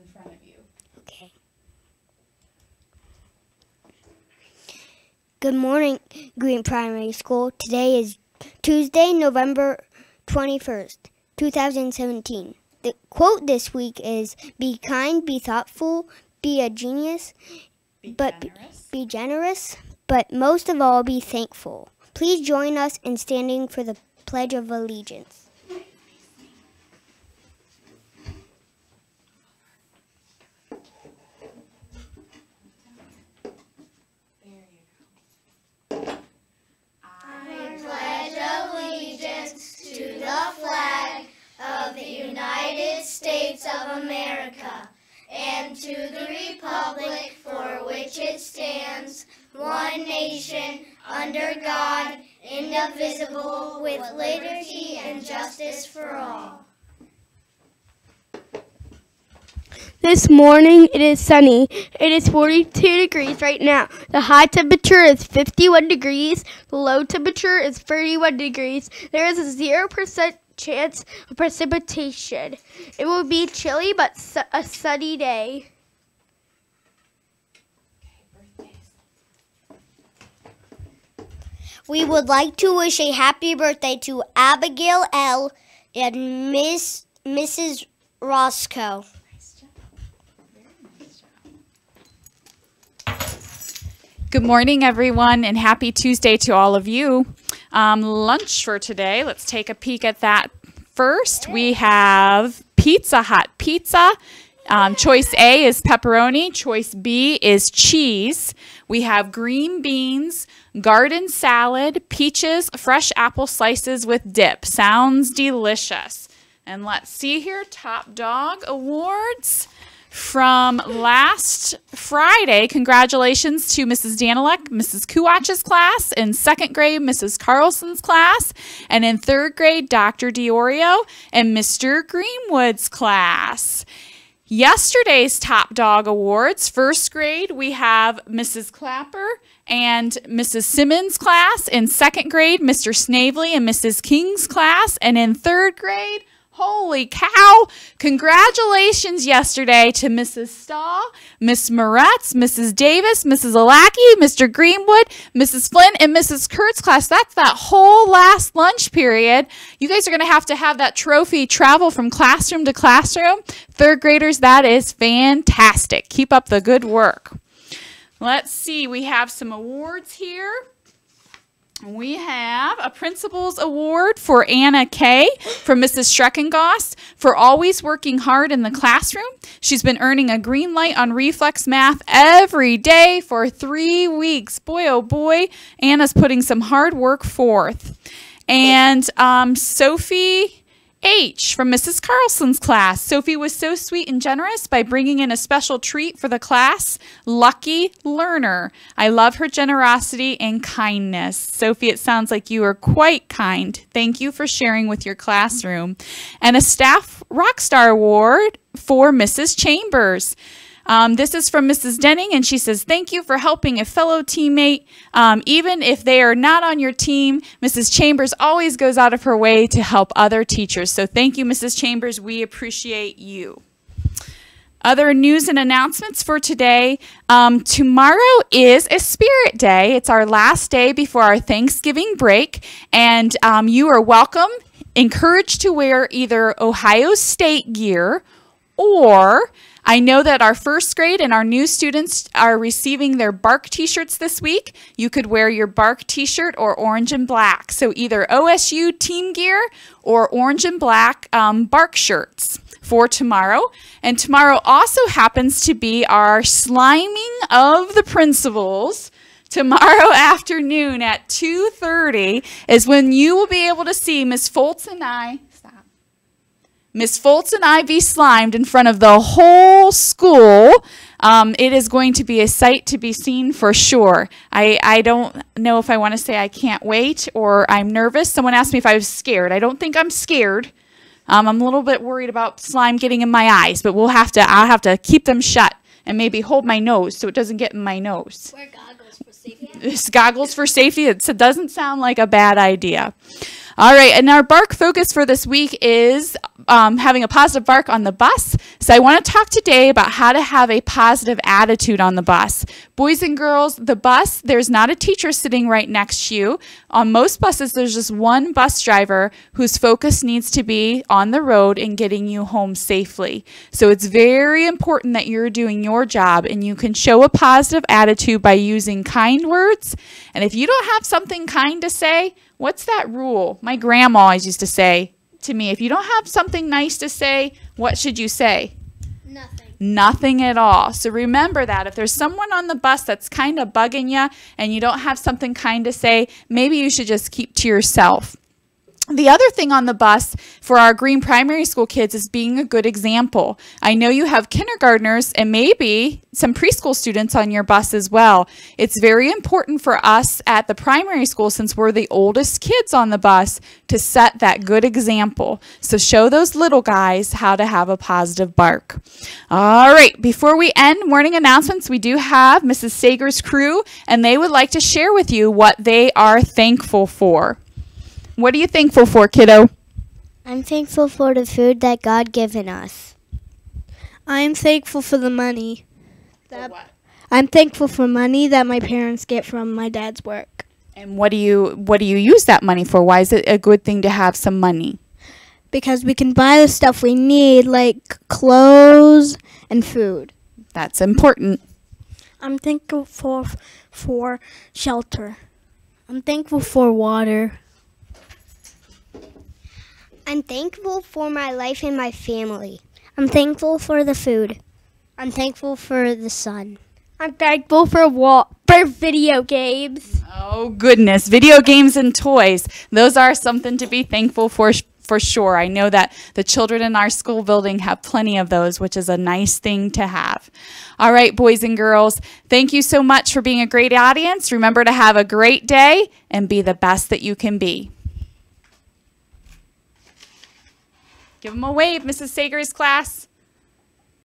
in front of you. Okay. Good morning, Green Primary School. Today is Tuesday, November 21st, 2017. The quote this week is, "Be kind, be thoughtful, be a genius, be generous, but most of all, be thankful." Please join us in standing for the Pledge of Allegiance. States of America, and to the republic for which it stands, one nation, under God, indivisible, with liberty and justice for all. This morning it is sunny. It is 42 degrees right now. The high temperature is 51 degrees. The low temperature is 31 degrees. There is a 0% chance of precipitation. It will be chilly but a sunny day. We would like to wish a happy birthday to Abigail L. and Mrs. Roscoe. Good morning, everyone, and happy Tuesday to all of you. Lunch for today, let's take a peek at that first. We have Pizza Hut pizza. Choice A is pepperoni. Choice B is cheese. We have green beans, garden salad, peaches, fresh apple slices with dip. Sounds delicious. And let's see here, Top Dog Awards. From last Friday, congratulations to Mrs. Danilek, Mrs. Kuwach's class. In second grade, Mrs. Carlson's class. And in third grade, Dr. Diorio and Mr. Greenwood's class. Yesterday's Top Dog Awards, first grade, we have Mrs. Clapper and Mrs. Simmons' class. In second grade, Mr. Snavely and Mrs. King's class. And in third grade, holy cow! Congratulations yesterday to Mrs. Stahl, Miss Moretz, Mrs. Davis, Mrs. Alaki, Mr. Greenwood, Mrs. Flynn, and Mrs. Kurt's class. That's that whole last lunch period. You guys are going to have that trophy travel from classroom to classroom. Third graders, that is fantastic. Keep up the good work. Let's see. We have some awards here. We have a Principal's Award for Anna Kay from Mrs. Schreckengost for always working hard in the classroom. She's been earning a green light on reflex math every day for 3 weeks. Boy, oh boy, Anna's putting some hard work forth. And Sophie H. from Mrs. Carlson's class. Sophie was so sweet and generous by bringing in a special treat for the class. Lucky learner. I love her generosity and kindness. Sophie, it sounds like you are quite kind. Thank you for sharing with your classroom. And a Staff Rockstar Award for Mrs. Chambers. This is from Mrs. Denning, and she says, "Thank you for helping a fellow teammate. Even if they are not on your team, Mrs. Chambers always goes out of her way to help other teachers. So thank you, Mrs. Chambers. We appreciate you." Other news and announcements for today. Tomorrow is a Spirit Day. It's our last day before our Thanksgiving break, and you are welcome, encouraged to wear either Ohio State gear, or I know that our first grade and our new students are receiving their bark t-shirts this week. You could wear your bark t-shirt or orange and black. So either OSU team gear or orange and black bark shirts for tomorrow. And tomorrow also happens to be our sliming of the principals. Tomorrow afternoon at 2:30 is when you will be able to see Miss Foltz and I be slimed in front of the whole school. It is going to be a sight to be seen for sure. I don't know if I want to say I can't wait or I'm nervous. Someone asked me if I was scared. I don't think I'm scared. I'm a little bit worried about slime getting in my eyes, but I'll have to keep them shut and maybe hold my nose so it doesn't get in my nose. Wear goggles for safety. Goggles for safety. It doesn't sound like a bad idea. All right, and our bark focus for this week is having a positive bark on the bus. So I want to talk today about how to have a positive attitude on the bus. Boys and girls, the bus, there's not a teacher sitting right next to you. On most buses, there's just one bus driver whose focus needs to be on the road and getting you home safely. So it's very important that you're doing your job, and you can show a positive attitude by using kind words. And if you don't have something kind to say, what's that rule? My grandma always used to say to me, if you don't have something nice to say, what should you say? Nothing. Nothing at all. So remember that. If there's someone on the bus that's kind of bugging you and you don't have something kind to say, maybe you should just keep to yourself. The other thing on the bus for our Green Primary School kids is being a good example. I know you have kindergartners and maybe some preschool students on your bus as well. It's very important for us at the primary school, since we're the oldest kids on the bus, to set that good example. So show those little guys how to have a positive bark. All right, before we end morning announcements, we do have Mrs. Sager's crew, and they would like to share with you what they are thankful for. What are you thankful for, kiddo? I'm thankful for the food that God given us. I'm thankful for the money. For what? I'm thankful for money that my parents get from my dad's work. And what do you use that money for? Why is it a good thing to have some money? Because we can buy the stuff we need, like clothes and food. That's important. I'm thankful for shelter. I'm thankful for water. I'm thankful for my life and my family. I'm thankful for the food. I'm thankful for the sun. I'm thankful for video games. Oh, goodness. Video games and toys. Those are something to be thankful for sure. I know that the children in our school building have plenty of those, which is a nice thing to have. All right, boys and girls, thank you so much for being a great audience. Remember to have a great day and be the best that you can be. Give them a wave, Mrs. Sager's class.